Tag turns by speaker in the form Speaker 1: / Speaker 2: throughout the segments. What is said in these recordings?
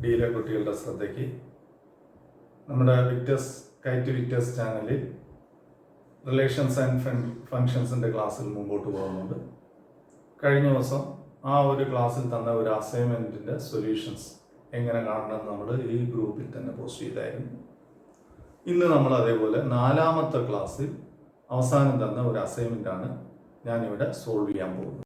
Speaker 1: ഡിയിലെ കുട്ടികളുടെ ശ്രദ്ധയ്ക്ക് നമ്മുടെ കൈറ്റ് വിക്ടേഴ്സ് ചാനലിൽ റിലേഷൻസ് ആൻഡ് ഫങ്ഷൻസിൻ്റെ ക്ലാസ്സിൽ മുമ്പോട്ട് പോകുന്നുണ്ട്. കഴിഞ്ഞ ദിവസം ആ ഒരു ക്ലാസ്സിൽ തന്ന ഒരു അസൈൻമെൻറ്റിൻ്റെ സൊല്യൂഷൻസ് എങ്ങനെ കാണണമെന്ന് നമ്മൾ ഈ ഗ്രൂപ്പിൽ തന്നെ പോസ്റ്റ് ചെയ്തായിരുന്നു. ഇന്ന് നമ്മൾ അതേപോലെ 4ാമത്തെ ക്ലാസ്സിൽ അവസാനം തന്ന ഒരു അസൈൻമെൻറ്റാണ് ഞാനിവിടെ സോൾവ് ചെയ്യാൻ പോകുന്നത്.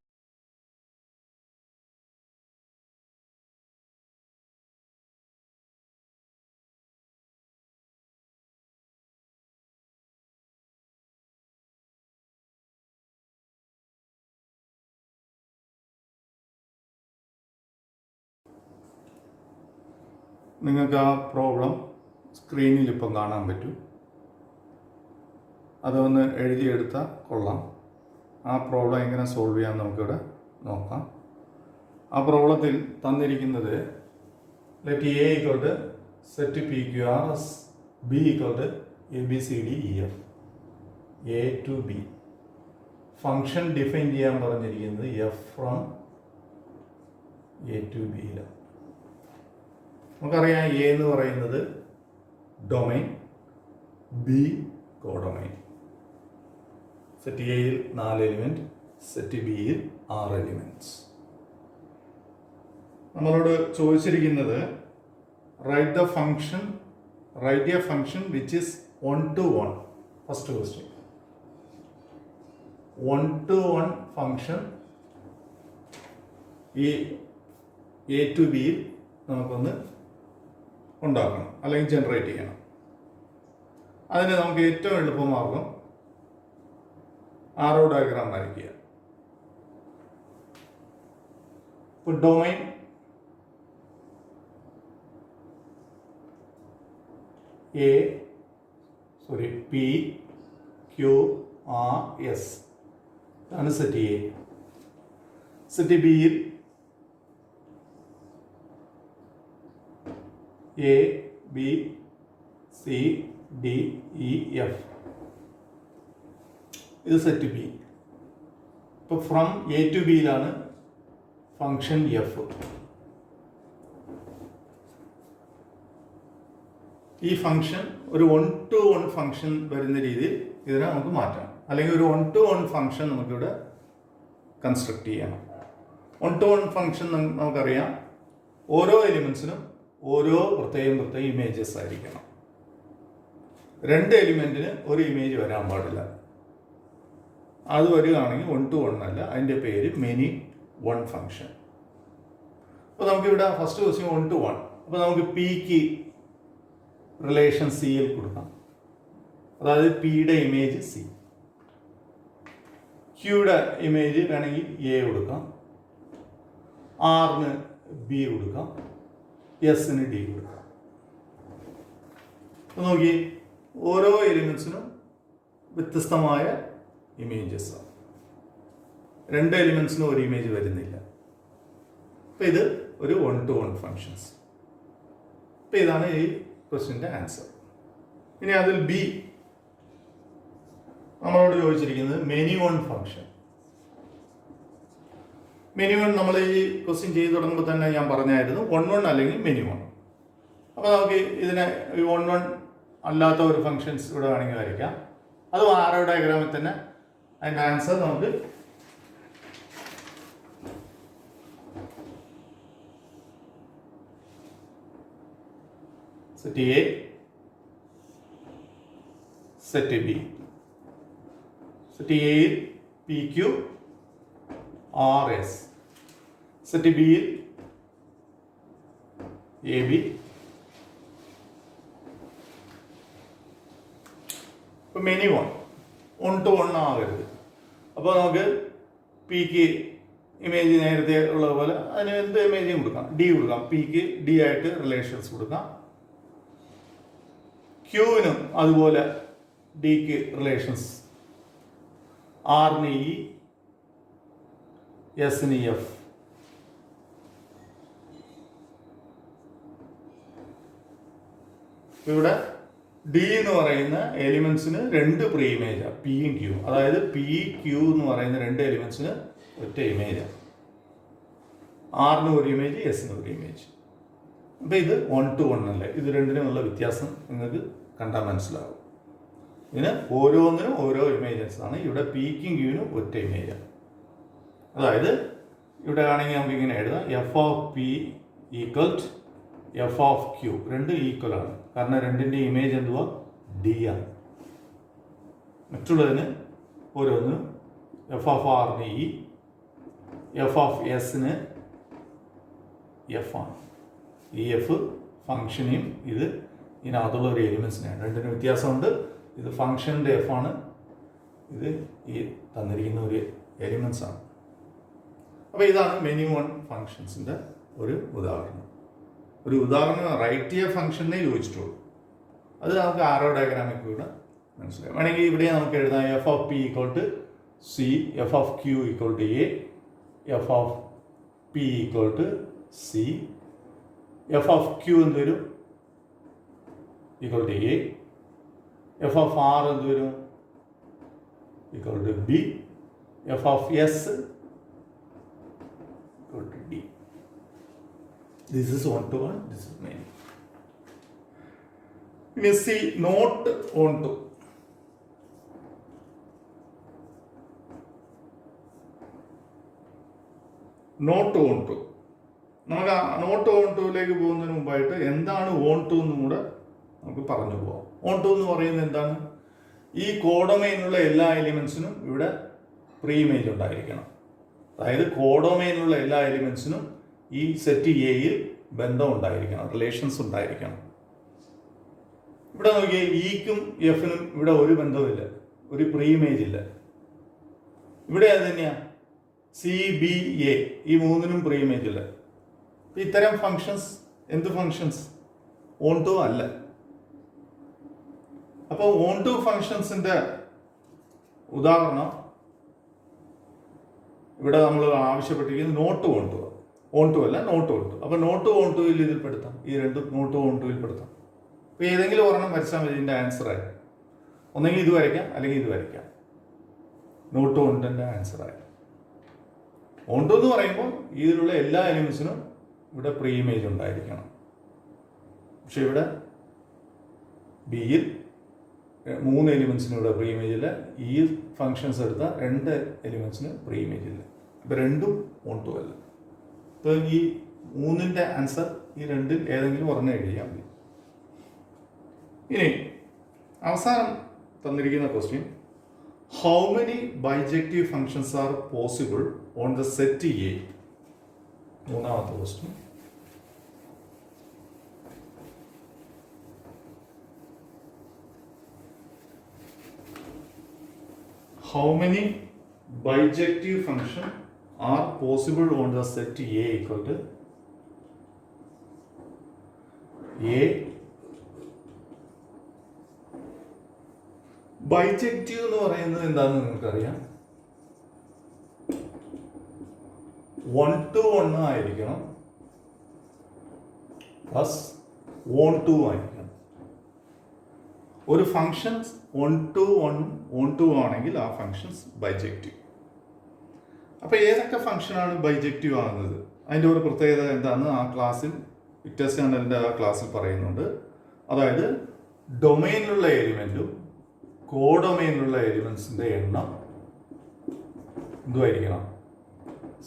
Speaker 1: നിങ്ങൾക്ക് ആ പ്രോബ്ലം സ്ക്രീനിൽ ഇപ്പം കാണാൻ പറ്റും. അതൊന്ന് എഴുതിയെടുത്താൽ കൊള്ളാം. ആ പ്രോബ്ലം എങ്ങനെ സോൾവ് ചെയ്യാൻ നമുക്കിവിടെ നോക്കാം. ആ പ്രോബ്ലത്തിൽ തന്നിരിക്കുന്നത് let A equal to set P Q R S B equal to A B C D E F A to B. Function define ചെയ്യാൻ പറഞ്ഞിരിക്കുന്നത് എഫ് ഫ്രം എ ടു ബിയിലാണ്. നമുക്കറിയാം എ എന്ന് പറയുന്നത് ഡൊമൈൻ, ബി കോഡൊമൈൻ. സെറ്റ് എയിൽ 4 element, set ബിയിൽ 6 elements. നമ്മളോട് ചോദിച്ചിരിക്കുന്നത് write a function which is 1 to 1. First question, 1 to 1 function ഈ എ ടു ബിയിൽ നമുക്കൊന്ന് ഉണ്ടാക്കണം, അല്ലെങ്കിൽ ജനറേറ്റ് ചെയ്യണം. അതിന് നമുക്ക് ഏറ്റവും എളുപ്പമാർഗം ആരോ ഡയഗ്രാം വരയ്ക്കുക. ഇപ്പോൾ domain P Q R S ആണ് സെറ്റ് എ. സെറ്റ് ബിയിൽ A B C D E F, ഇത് സെറ്റ് ബി. ഇപ്പോൾ ഫ്രം എ ടു ബിയിലാണ് ഫംഗ്ഷൻ എഫ്. ഈ ഫംഗ്ഷൻ ഒരു 1 to 1 ഫംഗ്ഷൻ വരുന്ന രീതിയിൽ ഇതിനെ നമുക്ക് മാറ്റാം, അല്ലെങ്കിൽ ഒരു 1 to 1 ഫംഗ്ഷൻ നമുക്കിവിടെ കൺസ്ട്രക്ട് ചെയ്യണം. 1 to 1 ഫംഗ്ഷൻ നമുക്കറിയാം, ഓരോ എലിമെൻസിനും ഓരോ പ്രത്യേക ഇമേജസ് ആയിരിക്കണം. 2 എലിമെൻറ്റിന് ഒരു ഇമേജ് വരാൻ പാടില്ല. അത് വരികയാണെങ്കിൽ 1 to 1 അല്ല, അതിൻ്റെ പേര് മെനി 1 ഫംഗ്ഷൻ. അപ്പോൾ നമുക്കിവിടെ ഫസ്റ്റ് ക്വസ്റ്റ്യൻ 1 to 1. അപ്പോൾ നമുക്ക് പിക്ക് റിലേഷൻ സിയിൽ കൊടുക്കാം, അതായത് പിയുടെ ഇമേജ് സി. ക്യൂയുടെ ഇമേജ് വേണമെങ്കിൽ എ കൊടുക്കാം, ആറിന് ബി കൊടുക്കാം, എസിന് ഡി കൊടുക്കാം. അപ്പോൾ നോക്കി, ഓരോ എലിമെൻസിനും വ്യത്യസ്തമായ ഇമേജസ്. 2 എലിമെൻസിനും ഒരു ഇമേജ് വരുന്നില്ല. അപ്പോൾ ഇത് ഒരു 1 to 1 ഫങ്ഷൻസ്. അപ്പോൾ ഇതാണ് ഈ ക്വസ്റ്റ്യൻ്റെ ആൻസർ. ഇനി അതിൽ ബി നമ്മളോട് ചോദിച്ചിരിക്കുന്നത് മെനി 1 ഫങ്ഷൻ. മെനി 1 നമ്മൾ ഈ ക്വസ്റ്റ്യൻ ചെയ്ത് തുടങ്ങുമ്പോൾ തന്നെ ഞാൻ പറഞ്ഞായിരുന്നു 1 അല്ലെങ്കിൽ മെനി 1. അപ്പോൾ നമുക്ക് ഇതിനെ 1 അല്ലാത്ത ഒരു ഫങ്ഷൻസ് ഇവിടെ വേണമെങ്കിൽ വരയ്ക്കാം. അത് ആരോ ഡയഗ്രാമിൽ തന്നെ അതിൻ്റെ ആൻസർ നമുക്ക് set A, set B. Set എയിൽ P Q R S, set ബിയിൽ എ ബി. ഇപ്പോൾ മെനി 1 to 1 ആകരുത്. അപ്പോൾ നമുക്ക് പിക്ക് ഇമേജ് നേരത്തെ ഉള്ളതുപോലെ അതിന് എന്ത് ഇമേജും കൊടുക്കാം, ഡി കൊടുക്കാം. പിക്ക് ഡി ആയിട്ട് റിലേഷൻസ് കൊടുക്കാം. ക്യൂവിനും അതുപോലെ ഡിക്ക് റിലേഷൻസ്, ആറിന് ഇ, എസിന് എഫ്. ഇവിടെ ഡി എന്ന് പറയുന്ന എലിമെന്റ്സിന് 2 പ്രീ ഇമേജാണ്, പിയും ക്യൂ. അതായത് പി ക്യൂ എന്ന് പറയുന്ന 2 എലിമെന്റ്സിന് ഒറ്റ ഇമേജാണ്. ആറിന് ഒരു ഇമേജ്, എസിന് ഒരു ഇമേജ്. അപ്പോൾ ഇത് 1 to 1 അല്ലേ, ഇത് രണ്ടിനുമുള്ള വ്യത്യാസം നിങ്ങൾക്ക് കണ്ടാൽ മനസ്സിലാവും. ഇതിന് ഓരോന്നിനും ഓരോ ഇമേജസ് ആണ്. ഇവിടെ പീക്കും ക്യൂവിനും ഒറ്റ ഇമേജാണ്. അതായത് ഇവിടെ ആണെങ്കിൽ നമുക്ക് ഇങ്ങനെ എഴുതാം, F of P equal F of Q. രണ്ടും ഈക്വൽ ആണ്, കാരണം രണ്ടിൻ്റെ ഇമേജ് എന്തുവാ, ഡി ആണ്. മറ്റുള്ളതിന് ഓരോന്നിനും എഫ് ഓഫ് ആറിന് ഇ, എഫ് ഓഫ് എസിന് എഫ് ആണ്. ഈ എഫ് ഫംഗ്ഷനെയും ഇത് ഇതിനകത്തുള്ള ഒരു എലിമെൻസിനെയാണ്. രണ്ടിന് വ്യത്യാസമുണ്ട്. ഇത് ഫംഗ്ഷൻ്റെ എഫ് ആണ്, ഇത് ഈ തന്നിരിക്കുന്ന ഒരു എലിമെൻസ് ആണ്. അപ്പോൾ ഇതാണ് മെനി വൺ ഫങ്ഷൻസിൻ്റെ ഒരു ഉദാഹരണം. ഒരു ഉദാഹരണം റൈറ്റ് എ ഫംഗ്ഷനെ ചോദിച്ചിട്ടുള്ളൂ. അത് നമുക്ക് ആരോ ഡയഗ്രാമിൽ കൂടെ മനസ്സിലാവും. വേണമെങ്കിൽ ഇവിടെ നമുക്ക് എഴുതാം F of P equal to C, F of Q equal to A, F of P equal to C, F of Q എന്ത് വരും, equal to A, F of R എന്ത് വരും, equal to B, F of S equal to D. This is 1 to 1, this is many. ഇനി C not onto. Not onto, നമുക്ക് not ഓൺ ടുവിലേക്ക് പോകുന്നതിന് മുമ്പായിട്ട് എന്താണ് ഓൺ ടു എന്നും കൂടെ നമുക്ക് പറഞ്ഞു പോകാം. ഓൺ ടു എന്ന് പറയുന്നത് എന്താണ്, ഈ കോഡൊമൈനുള്ള എല്ലാ എലിമെൻസിനും ഇവിടെ പ്രീ ഇമേജ് ഉണ്ടായിരിക്കണം. അതായത് കോഡൊമൈനുള്ള എല്ലാ എലിമെൻസിനും ഈ സെറ്റ് എയിൽ ബന്ധം ഉണ്ടായിരിക്കണം, റിലേഷൻസ് ഉണ്ടായിരിക്കണം. ഇവിടെ നോക്കിയാൽ ഇക്കും എഫിനും ഇവിടെ ഒരു ബന്ധവുമില്ല, ഒരു പ്രീ ഇമേജ് ഇല്ല. ഇവിടെ അത് തന്നെയാണ്, സി ബി എ ഈ മൂന്നിനും പ്രീ ഇമേജ് ഇല്ല. ഇത്തരം ഫങ്ഷൻസ് എന്ത് ഫങ്ഷൻസ്, ഓൺ ടു അല്ല. അപ്പോൾ ഓൺ ടു ഫങ്ഷൻസിന്റെ ഉദാഹരണം ഇവിടെ നമ്മൾ ആവശ്യപ്പെട്ടിരിക്കുന്നത് not onto, onto അല്ല നോട്ട് ഓൺ ടു. അപ്പോൾ നോട്ട് ഓൺ ടുവിൽ ഇതിൽ പെടുത്താം, ഈ രണ്ടും നോട്ട് ഓൺ ടുവിൽ പെടുത്താം. അപ്പോൾ ഏതെങ്കിലും ഒരെണ്ണം വരച്ചാൽ മതി, ഇതിൻ്റെ ആൻസറായി. ഒന്നെങ്കിൽ ഇത് വരയ്ക്കാം അല്ലെങ്കിൽ ഇത് വരയ്ക്കാം. നോട്ട് ഓൺ ടുൻ്റെ ആൻസറായി. ഓൺ ടു എന്ന് പറയുമ്പോൾ ഇതിലുള്ള എല്ലാ എലിമെൻസിനും ഇവിടെ പ്രീ ഇമേജ് ഉണ്ടായിരിക്കണം. പക്ഷെ ഇവിടെ ബിയിൽ 3 എലിമെൻസിന് ഇവിടെ പ്രീ ഇമേജ് ഇല്ല. ഈ ഫങ്ഷൻസ് എടുത്ത 2 എലിമെൻസിന് പ്രീ ഇമേജ് ഇല്ല. ഇപ്പം രണ്ടും ഓൺ ടു അല്ല. ഇപ്പോൾ ഈ 3ന്റെ ആൻസർ ഈ 2ൽ ഏതെങ്കിലും ഒരെണ്ണം എഴുതിയാൽ മതി. ഇനി അവസാനം തന്നിരിക്കുന്ന question, how many bijective functions are possible on the set A. മൂന്നാമത്തെ question. How many bijective functions are possible on the set A equal to A? Bijective എന്ന് പറയുന്നത് എന്താണെന്ന് നിങ്ങൾക്കറിയാം. 1 to 1 ആയിരിക്കണം, പ്ലസ് ഓൺ ടു ആയിരിക്കണം. ഒരു ഫങ്ഷൻസ് 1 to 1 ആണെങ്കിൽ ആ ഫങ്ഷൻസ് ബൈജക്റ്റീവ്. അപ്പോൾ ഏതൊക്കെ ഫങ്ഷനാണ് ബൈജക്റ്റീവ് ആകുന്നത്, അതിൻ്റെ ഒരു പ്രത്യേകത എന്താണെന്ന് ആ ക്ലാസ്സിൽ വിക്ടേഴ്സ് ചാനലിൻ്റെ ആ ക്ലാസ്സിൽ പറയുന്നുണ്ട്. അതായത് ഡൊമൈനിലുള്ള എലിമെൻറ്റും കോഡൊമൈനിലുള്ള എലിമെൻസിൻ്റെ എണ്ണം എന്തുമായിരിക്കണം,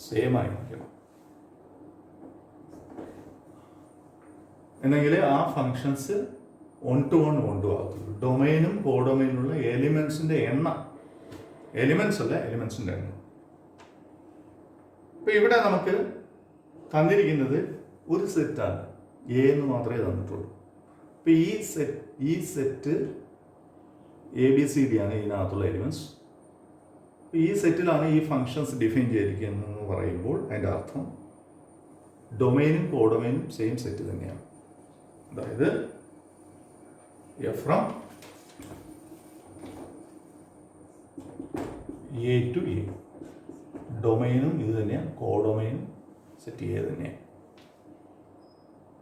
Speaker 1: സെയിം ആയിരിക്കണം. എന്നെങ്കിൽ ആ ഫങ്ഷൻസ് 1 to 1 ആകത്തുള്ളൂ. ഡൊമൈനും കോഡൊമൈനിലുള്ള എലിമെൻസിൻ്റെ എണ്ണം, എലിമെൻസ് അല്ല എലിമെൻസിൻ്റെ എണ്ണം. ഇപ്പം ഇവിടെ നമുക്ക് തന്നിരിക്കുന്നത് ഒരു സെറ്റാണ്, എ എന്ന് മാത്രമേ തന്നിട്ടുള്ളൂ. അപ്പം ഈ സെറ്റ് ABCD ആണ് ഇതിനകത്തുള്ള എലിമെൻസ്. ഈ സെറ്റിലാണ് ഈ ഫങ്ഷൻസ് ഡിഫൈൻ ചെയ്തിരിക്കുന്നതെന്ന് പറയുമ്പോൾ അതിൻ്റെ അർത്ഥം ഡൊമൈനും കോഡൊമൈനും സെയിം സെറ്റ് തന്നെയാണ്. അതായത് ഫ്രം A to A, ഡൊമൈനും ഇത് തന്നെയാണ്, കോഡൊമൈനും സെറ്റ് A തന്നെയാണ്.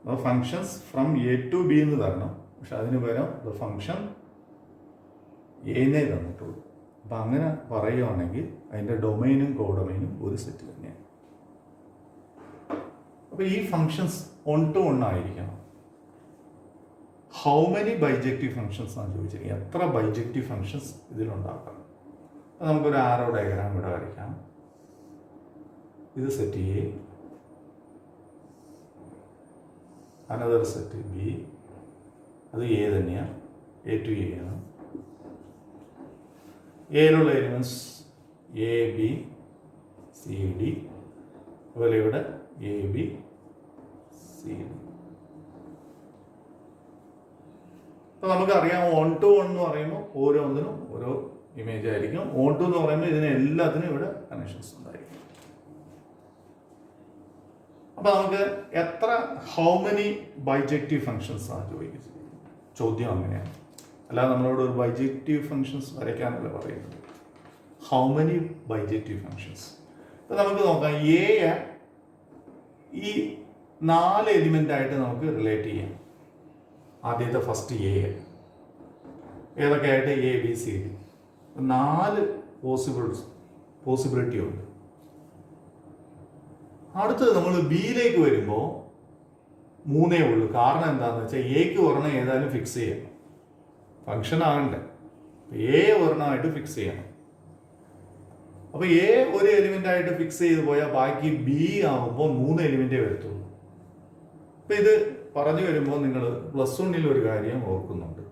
Speaker 1: അപ്പോൾ functions from A to B എന്ന് തരണം, പക്ഷെ അതിന് പകരം ദ ഫങ്ഷൻ എന്നെ തന്നിട്ടുള്ളൂ. അപ്പം അങ്ങനെ പറയുകയാണെങ്കിൽ അതിൻ്റെ ഡൊമൈനും കോഡൊമൈനും ഒരു സെറ്റ് തന്നെയാണ്. അപ്പോൾ ഈ ഫങ്ഷൻസ് 1 to 1 ആയിരിക്കണം. ഹൗ മെനി ബൈജക്റ്റീവ് ഫങ്ഷൻസ് ആണ് ചോദിച്ചിരിക്കുന്നത്. എത്ര ബൈജക്റ്റീവ് ഫങ്ഷൻസ് ഇതിലുണ്ടാക്കാം. അപ്പോൾ നമുക്കൊരു ആരോ ഡയഗ്രാം ഇവിടെ വരയ്ക്കാം. ഇത് set A, another set B, അത് എ തന്നെയാണ്, എ ടു എ ആണ്. എയിലുള്ള elements A B C D, അതുപോലെ ഇവിടെ എ ബി സി ഡി. അപ്പോൾ നമുക്കറിയാം 1 to 1 എന്ന് പറയുമ്പോൾ ഓരോന്നിനും ഓരോ ഇമേജ് ആയിരിക്കും. 1 to എന്ന് പറയുമ്പോൾ ഇതിന് എല്ലാത്തിനും ഇവിടെ കണക്ഷൻസ് ഉണ്ടായിരിക്കും. അപ്പോൾ നമുക്ക് എത്ര ഹൗ മെനി ബൈജക്റ്റീവ് ഫങ്ഷൻസ് ആണ് ചോദിക്കുന്നത്. ചോദ്യം അങ്ങനെയാണ്, അല്ലാതെ നമ്മളോട് ഒരു ബൈജക്റ്റീവ് ഫങ്ഷൻസ് വരയ്ക്കാനല്ല പറയുന്നത്. How many bijective functions. അപ്പോൾ നമുക്ക് നോക്കാം, എ ഈ 4 എലിമെൻ്റ് ആയിട്ട് നമുക്ക് റിലേറ്റ് ചെയ്യാം. ആദ്യത്തെ ഫസ്റ്റ് എ ഏതൊക്കെ ആയിട്ട് A B C D 4 possibility ഉണ്ട്. അടുത്തത് നമ്മൾ ബിയിലേക്ക് വരുമ്പോൾ 3 ഉള്ളൂ. കാരണം എന്താണെന്ന് വെച്ചാൽ എക്ക് ഒരെണ്ണം ഏതായാലും ഫിക്സ് ചെയ്യണം, ഫങ്ഷൻ ആകണ്ടേ. എ ഒരെണ്ണമായിട്ട് ഫിക്സ് ചെയ്യണം. അപ്പോൾ എ ഒരു എലിമെൻ്റ് ആയിട്ട് ഫിക്സ് ചെയ്ത് പോയാൽ ബാക്കി ബി ആകുമ്പോൾ 3 എലിമെൻ്റേ വരത്തുള്ളൂ. അപ്പോൾ ഇത് പറഞ്ഞു വരുമ്പോൾ നിങ്ങൾ +1 ഒരു കാര്യം ഓർക്കുന്നുണ്ട്,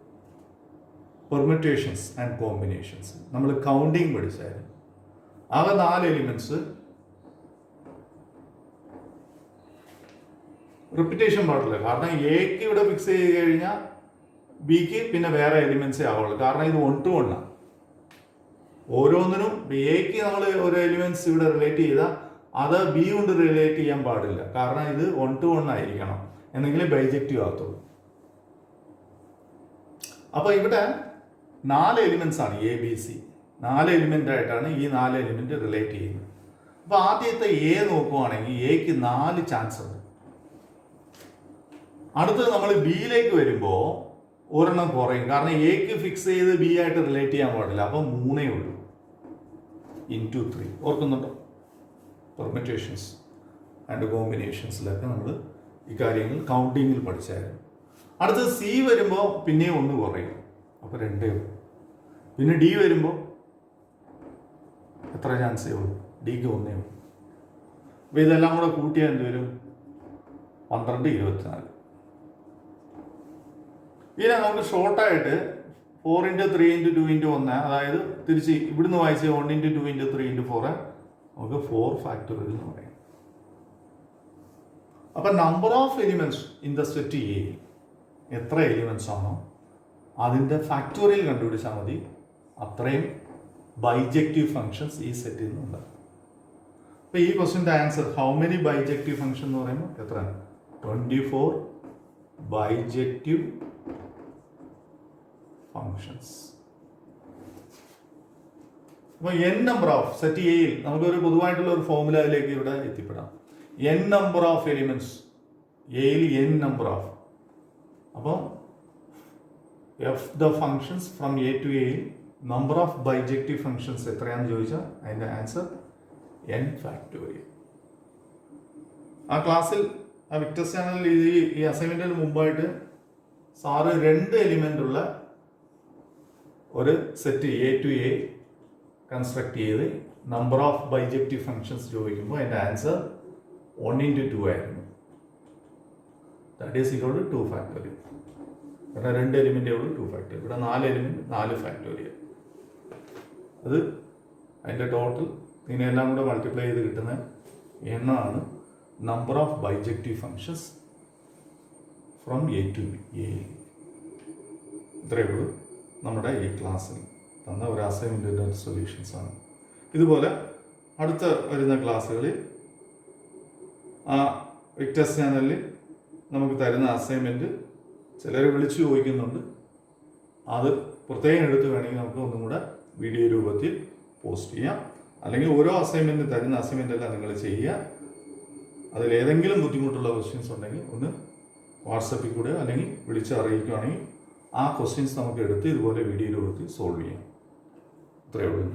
Speaker 1: പെർമുറ്റേഷൻസ് ആൻഡ് കോമ്പിനേഷൻസ്. നമ്മൾ കൗണ്ടിങ് പഠിച്ചായിരുന്നു. ആകെ 4 എലിമെന്റ്സ്, റിപ്പീറ്റേഷൻ പാടില്ല. കാരണം എക്ക് ഇവിടെ ഫിക്സ് ചെയ്ത് കഴിഞ്ഞാൽ ബിക്ക് പിന്നെ വേറെ എലിമെന്റ്സേ ആവുള്ളൂ. കാരണം ഇത് 1 to 1 ആണ്. ഓരോന്നിനും എക്ക് നമ്മൾ ഒരു എലിമെന്റ്സ് ഇവിടെ റിലേറ്റ് ചെയ്താൽ അത് ബി കൊണ്ട് റിലേറ്റ് ചെയ്യാൻ പാടില്ല. കാരണം ഇത് 1 to 1 ആയിരിക്കണം, എന്നെങ്കിലും ബൈജക്റ്റീവ് ആകത്തുള്ളൂ. അപ്പോൾ ഇവിടെ 4 എലിമെന്റ്സ് ആണ് എ ബി സി. 4 എലിമെന്റ് ആയിട്ടാണ് ഈ 4 എലിമെന്റ് റിലേറ്റ് ചെയ്യുന്നത്. അപ്പോൾ ആദ്യത്തെ എ നോക്കുവാണെങ്കിൽ എക്ക് 4 ചാൻസ് ഉണ്ട്. അടുത്തത് നമ്മൾ ബിയിലേക്ക് വരുമ്പോൾ ഒരെണ്ണം കുറയും. കാരണം എക്ക് ഫിക്സ് ചെയ്ത് ബി ആയിട്ട് റിലേറ്റ് ചെയ്യാൻ പാടില്ല. അപ്പോൾ 3 ഉള്ളൂ, ഇൻറ്റു 3. ഓർക്കുന്നുണ്ടോ? പെർമുറ്റേഷൻസ് ആൻഡ് കോമ്പിനേഷൻസിലൊക്കെ നമ്മൾ ഈ കാര്യങ്ങൾ കൗണ്ടിങ്ങിൽ പഠിച്ചായിരുന്നു. അടുത്തത് സി വരുമ്പോൾ പിന്നെയും 1 കുറയും, അപ്പോൾ 2 ഉള്ളൂ. പിന്നെ ഡി വരുമ്പോൾ എത്ര ചാൻസേ ഉള്ളൂ? ഡിക്ക് 1 ഉള്ളൂ. അപ്പോൾ ഇതെല്ലാം കൂടെ കൂട്ടിയാൽ എന്ത് വരും? 12, 24. ഇനി നമുക്ക് ഷോർട്ടായിട്ട് 4 × 3 × 2 × 1, അതായത് തിരിച്ച് ഇവിടുന്ന് വായിച്ച് 1 × 2 × 3 × 4 നമുക്ക് 4 ഫാക്ടോറിയൽ എന്ന് പറയാം. അപ്പം number of elements in the set A, എത്ര എലിമെന്റ്സ് ആണോ അതിൻ്റെ ഫാക്ടോറിയൽ കണ്ടുപിടിച്ചാൽ മതി. അത്രയും ബൈജക്റ്റീവ് ഫങ്ഷൻസ് ഈ സെറ്റിൽ നിന്നുണ്ട്. അപ്പോൾ ഈ ക്വസ്റ്റ്യൻ്റെ answer how many bijective function എന്ന് പറയുമ്പോൾ എത്ര? 24 ബൈജക്റ്റീവ് ഫങ്ഷൻസ്. അപ്പോൾ n നമ്പർ ഓഫ് സെറ്റ് എയിൽ നമുക്കൊരു പൊതുവായിട്ടുള്ള ഒരു ഫോർമുലയിലേക്ക് ഇവിടെ എത്തിപ്പെടാം. n നമ്പർ ഓഫ് എലിമെന്റ്സ് എയിൽ n നമ്പർ ഓഫ്, അപ്പോൾ F the functions from A to എയിൽ നമ്പർ ഓഫ് ബൈജക്റ്റീവ് ഫങ്ഷൻസ് എത്രയാണെന്ന് ചോദിച്ചാൽ അതിൻ്റെ ആൻസർ n ഫാക്ടോറിയൽ. ആ ക്ലാസ്സിൽ ആ വിക്ടേഴ്സ് ചാനലിൽ ഈ അസൈൻമെന്റിന് മുമ്പായിട്ട് സാറ് 2 എലിമെന്റ് ഉള്ള ഒരു set A to A construct ചെയ്ത് നമ്പർ ഓഫ് ബൈജക്റ്റീവ് ഫങ്ഷൻസ് ചോദിക്കുമ്പോൾ അതിൻ്റെ ആൻസർ 1 × 2 ആയിരുന്നു. That is equal to 2 factorial. കാരണം 2 എലിമെന്റേ ഉള്ളൂ, 2 ഫാക്ടോറിയൽ. ഇവിടെ 4 എലിമെന്റ്, 4 ഫാക്ടോറിയൽ. അത് അതിൻ്റെ ടോട്ടൽ ഇതിനെല്ലാം കൂടെ മൾട്ടിപ്ലൈ ചെയ്ത് കിട്ടുന്ന എണ്ണമാണ് number of bijective functions from A to B. ഇത്രയേ ഉള്ളൂ നമ്മുടെ ഈ ക്ലാസ്സിൽ തന്ന ഒരു അസൈൻമെൻറ്റിൻ്റെ സൊല്യൂഷൻസ് ആണ്. ഇതുപോലെ അടുത്ത വരുന്ന ക്ലാസ്സുകളിൽ ആ വിക്ടേഴ്സ് ചാനലിൽ നമുക്ക് തരുന്ന അസൈൻമെൻറ്റ് ചിലർ വിളിച്ചു ചോദിക്കുന്നുണ്ട്. അത് പ്രത്യേകം എടുത്ത് വേണമെങ്കിൽ നമുക്ക് ഒന്നും കൂടെ വീഡിയോ രൂപത്തിൽ പോസ്റ്റ് ചെയ്യാം. അല്ലെങ്കിൽ ഓരോ അസൈൻമെൻറ്റ് തരുന്ന അസൈൻമെൻ്റ് എല്ലാം നിങ്ങൾ ചെയ്യുക. അതിലേതെങ്കിലും ബുദ്ധിമുട്ടുള്ള ക്വസ്റ്റ്യൻസ് ഉണ്ടെങ്കിൽ ഒന്ന് വാട്സപ്പിൽ കൂടെ അല്ലെങ്കിൽ വിളിച്ച് അറിയിക്കുകയാണെങ്കിൽ ആ ക്വസ്റ്റ്യൻസ് നമുക്ക് എടുത്ത് ഇതുപോലെ വീഡിയോ രൂപത്തിൽ സോൾവ് ചെയ്യാം. ഇത്രയേ ഉള്ളൂ.